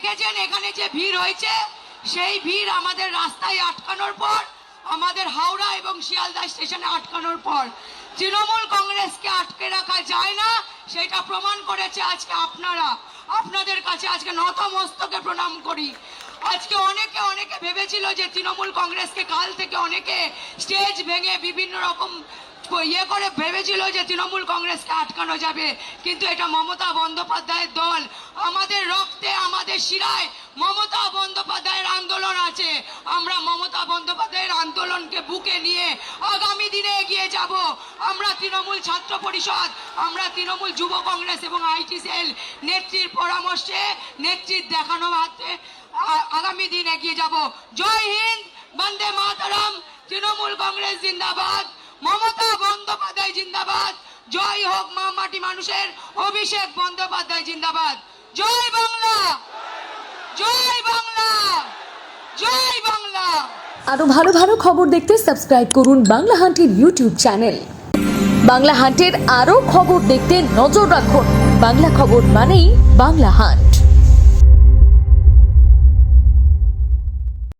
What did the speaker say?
দেখেছেন এখানে যে ভিড় হয়েছে, সেই ভিড় আমাদের রাস্তায় আটকানোর পর, আমাদের হাওড়া এবং শিয়ালদা স্টেশনে আটকানোর পর তৃণমূল কংগ্রেসকে আটকে রাখা যায় না, সেটা প্রমাণ করেছে আজকে আপনারা। আপনাদের কাছে আজকে নতমস্তকে প্রণাম করি। আজকে অনেকে ভেবেছিল যে তৃণমূল কংগ্রেসকে কাল থেকে অনেকে স্টেজ ভেঙে বিভিন্ন রকম ইয়ে করে ভেবেছিল যে তৃণমূল কংগ্রেসকে আটকানো যাবে, কিন্তু এটা মমতা বন্দ্যোপাধ্যায়ের দল। আমাদের রক্তে, আমাদের শিরায় মমতা বন্দ্যোপাধ্যায়ের আন্দোলন আছে। আমরা মমতা বন্দ্যোপাধ্যায়ের আন্দোলনকে বুকে নিয়ে আগামী দিনে এগিয়ে যাব। আমরা তৃণমূল ছাত্র পরিষদ, আমরা তৃণমূল যুব কংগ্রেস এবং আইটি সেল নেত্রীর পরামর্শে, নেত্রীর দেখানো হাতে আগামী দিন এগিয়ে যাব। জয় হিন্দ, বন্দে মাতরম, তৃণমূল কংগ্রেস জিন্দাবাদ, মমতা বন্দ্যোপাধ্যায় জিন্দাবাদ, জয় হোক মা মাটি মানুষের অভিষেক বন্দ্যোপাধ্যায় জিন্দাবাদ। জয় বাংলা, জয় বাংলা, জয় বাংলা। আরো ভালো ভালো খবর দেখতে সাবস্ক্রাইব করুন বাংলা হান্টের ইউটিউব চ্যানেল। বাংলা হান্টের আরো খবর দেখতে নজর রাখুন। বাংলা খবর মানেই বাংলা হান্ট।